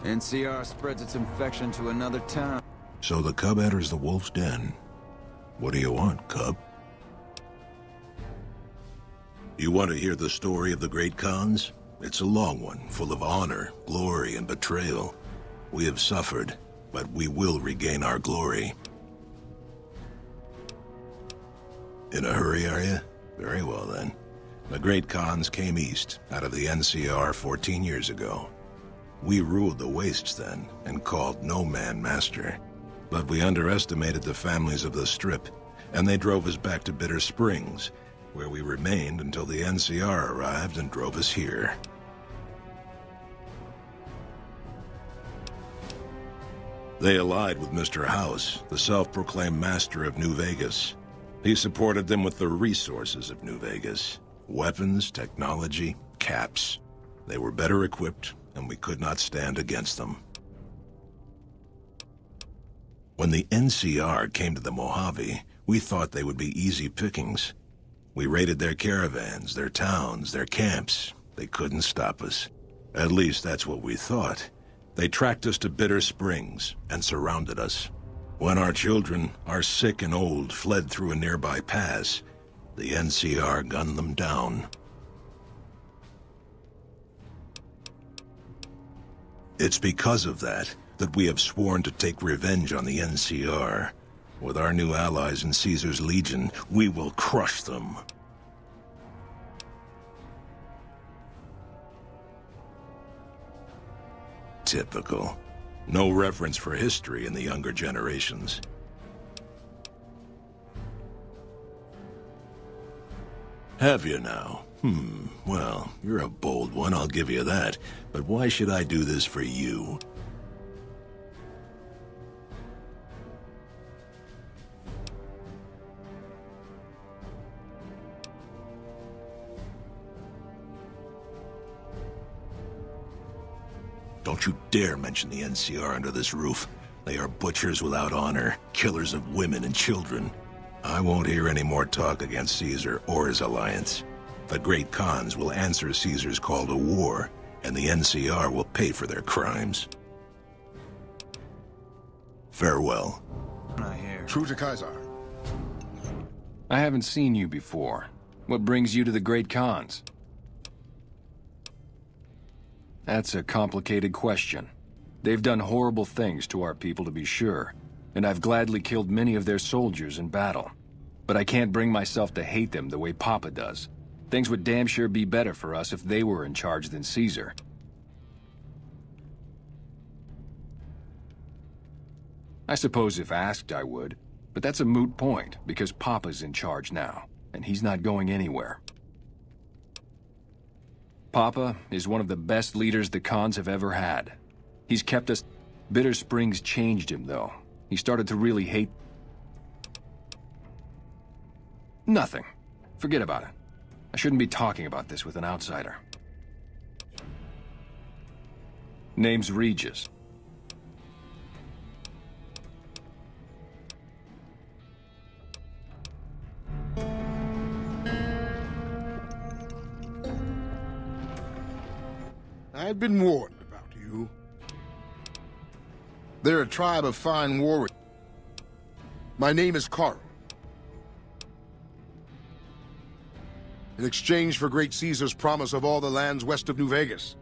NCR spreads its infection to another town. So the cub enters the wolf's den. What do you want, cub? You want to hear the story of the Great Khans? It's a long one, full of honor, glory, and betrayal. We have suffered, but we will regain our glory. In a hurry, are you? Very well, then. The Great Khans came east, out of the NCR 14 years ago. We ruled the wastes then, and called no man master. But we underestimated the families of the Strip, and they drove us back to Bitter Springs, where we remained until the NCR arrived and drove us here. They allied with Mr. House, the self-proclaimed master of New Vegas. He supported them with the resources of New Vegas. Weapons, technology, caps. They were better equipped, and we could not stand against them. When the NCR came to the Mojave, we thought they would be easy pickings. We raided their caravans, their towns, their camps. They couldn't stop us. At least that's what we thought. They tracked us to Bitter Springs and surrounded us. When our children, our sick and old, fled through a nearby pass, the NCR gunned them down. It's because of that we have sworn to take revenge on the NCR. With our new allies in Caesar's Legion, we will crush them. Typical. No reference for history in the younger generations. Have you now? Well, you're a bold one, I'll give you that. But why should I do this for you? Don't you dare mention the NCR under this roof. They are butchers without honor, killers of women and children. I won't hear any more talk against Caesar or his alliance. The Great Khans will answer Caesar's call to war, and the NCR will pay for their crimes. Farewell. True to Kaiser. I haven't seen you before. What brings you to the Great Khans? That's a complicated question. They've done horrible things to our people, to be sure, and I've gladly killed many of their soldiers in battle. But I can't bring myself to hate them the way Papa does. Things would damn sure be better for us if they were in charge than Caesar. I suppose if asked, I would, but that's a moot point, because Papa's in charge now, and he's not going anywhere. Papa is one of the best leaders the Khans have ever had. He's kept us... Bitter Springs changed him, though. He started to really hate... Nothing. Forget about it. I shouldn't be talking about this with an outsider. Name's Regis. I've been warned about you. They're a tribe of fine warriors. My name is Carl. In exchange for Great Caesar's promise of all the lands west of New Vegas,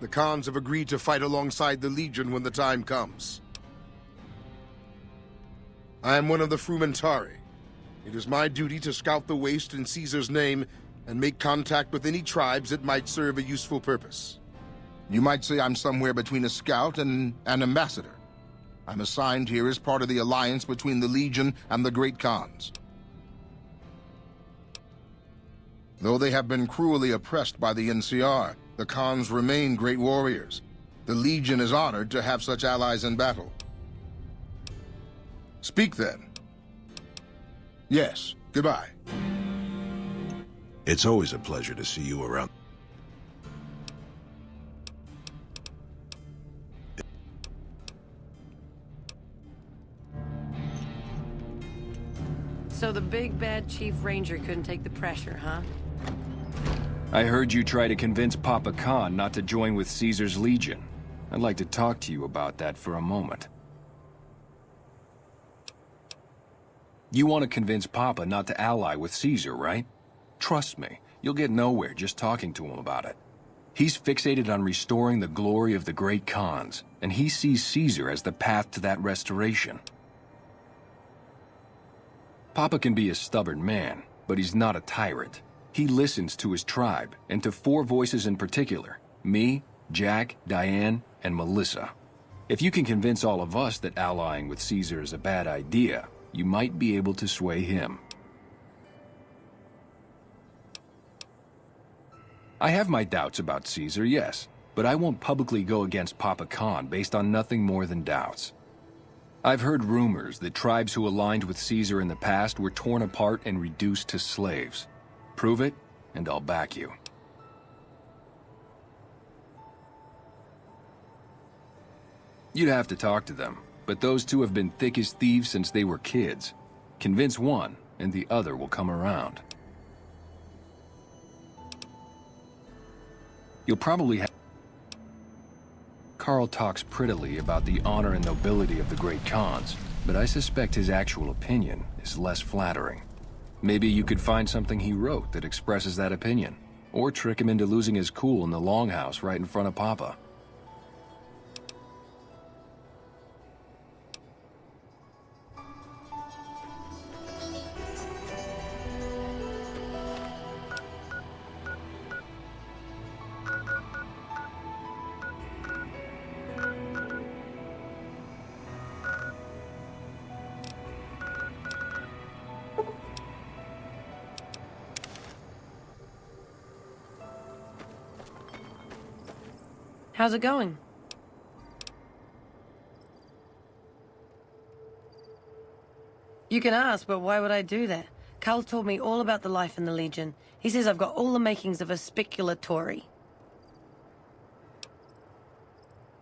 the Khans have agreed to fight alongside the Legion when the time comes. I am one of the Frumentari. It is my duty to scout the waste in Caesar's name and make contact with any tribes that might serve a useful purpose. You might say I'm somewhere between a scout and an ambassador. I'm assigned here as part of the alliance between the Legion and the Great Khans. Though they have been cruelly oppressed by the NCR, the Khans remain great warriors. The Legion is honored to have such allies in battle. Speak then. Yes, goodbye. It's always a pleasure to see you around. So the big bad Chief Ranger couldn't take the pressure, huh? I heard you try to convince Papa Khan not to join with Caesar's Legion. I'd like to talk to you about that for a moment. You want to convince Papa not to ally with Caesar, right? Trust me, you'll get nowhere just talking to him about it. He's fixated on restoring the glory of the great Khans, and he sees Caesar as the path to that restoration. Papa can be a stubborn man, but he's not a tyrant. He listens to his tribe, and to 4 voices in particular: me, Jack, Diane, and Melissa. If you can convince all of us that allying with Caesar is a bad idea, you might be able to sway him. I have my doubts about Caesar, yes, but I won't publicly go against Papa Khan based on nothing more than doubts. I've heard rumors that tribes who aligned with Caesar in the past were torn apart and reduced to slaves. Prove it, and I'll back you. You'd have to talk to them, but those 2 have been thick as thieves since they were kids. Convince one, and the other will come around. You'll probably have... Carl talks prettily about the honor and nobility of the great Khans, but I suspect his actual opinion is less flattering. Maybe you could find something he wrote that expresses that opinion, or trick him into losing his cool in the longhouse right in front of Papa. How's it going? You can ask, but why would I do that? Carl told me all about the life in the Legion. He says I've got all the makings of a speculatory.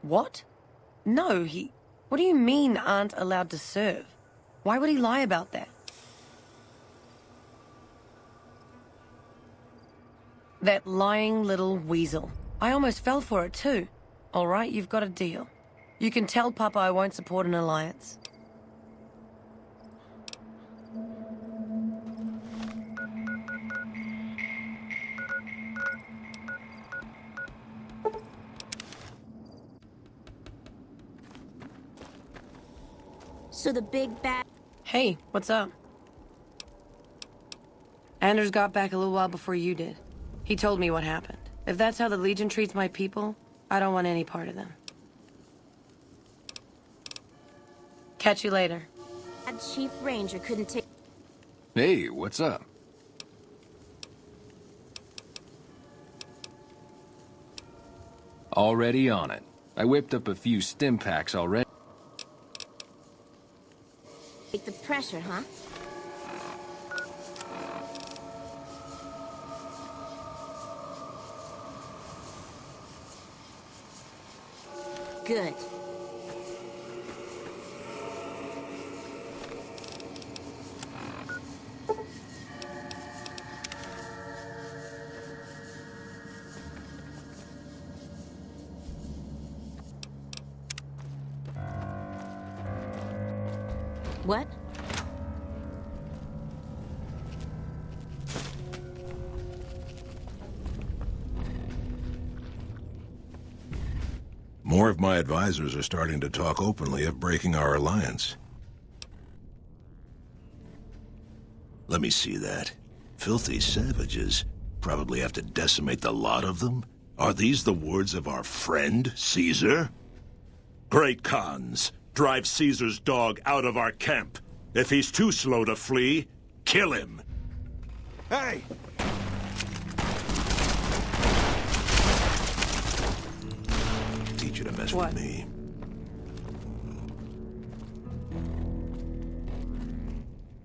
What? No, What do you mean aren't allowed to serve? Why would he lie about that? That lying little weasel. I almost fell for it too. All right, you've got a deal. You can tell Papa I won't support an alliance. So the big bad... Hey, what's up? Anders got back a little while before you did. He told me what happened. If that's how the Legion treats my people, I don't want any part of them. Catch you later. Chief Ranger couldn't take... Hey, what's up? Already on it. I whipped up a few stim packs already. Take the pressure, huh? Good. What? More of my advisors are starting to talk openly of breaking our alliance. Let me see that. Filthy savages. Probably have to decimate the lot of them? Are these the words of our friend, Caesar? Great Khans, drive Caesar's dog out of our camp. If he's too slow to flee, kill him. Hey! Teach you to mess What? with me.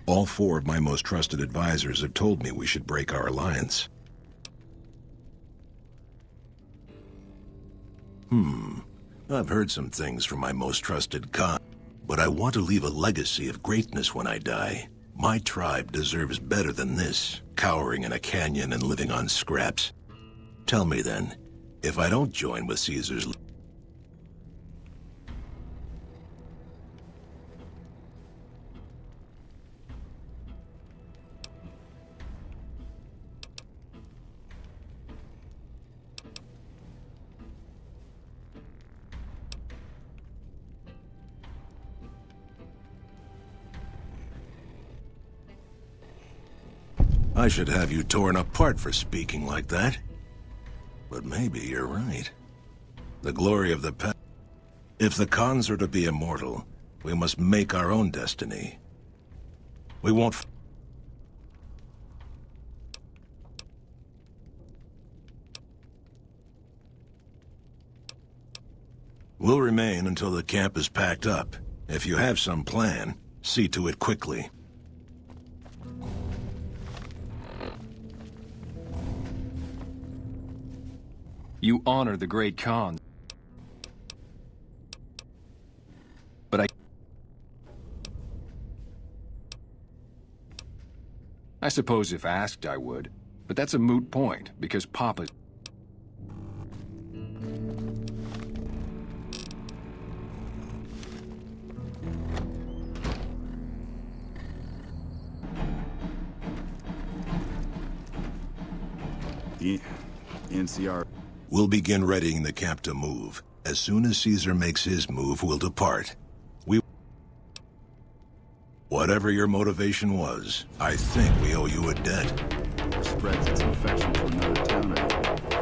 All 4 of my most trusted advisors have told me we should break our alliance. I've heard some things from my most trusted Khan, but I want to leave a legacy of greatness when I die. My tribe deserves better than this, cowering in a canyon and living on scraps. Tell me then, if I don't join with Caesar's... I should have you torn apart for speaking like that. But maybe you're right. The glory of the past. If the Khans are to be immortal, we must make our own destiny. We won't... We'll remain until the camp is packed up. If you have some plan, see to it quickly. You honor the great Khans. But I suppose if asked I would, but that's a moot point, because Papa... The NCR. We'll begin readying the camp to move. As soon as Caesar makes his move, we'll depart. Whatever your motivation was, I think we owe you a debt. Spreads its infection to another town.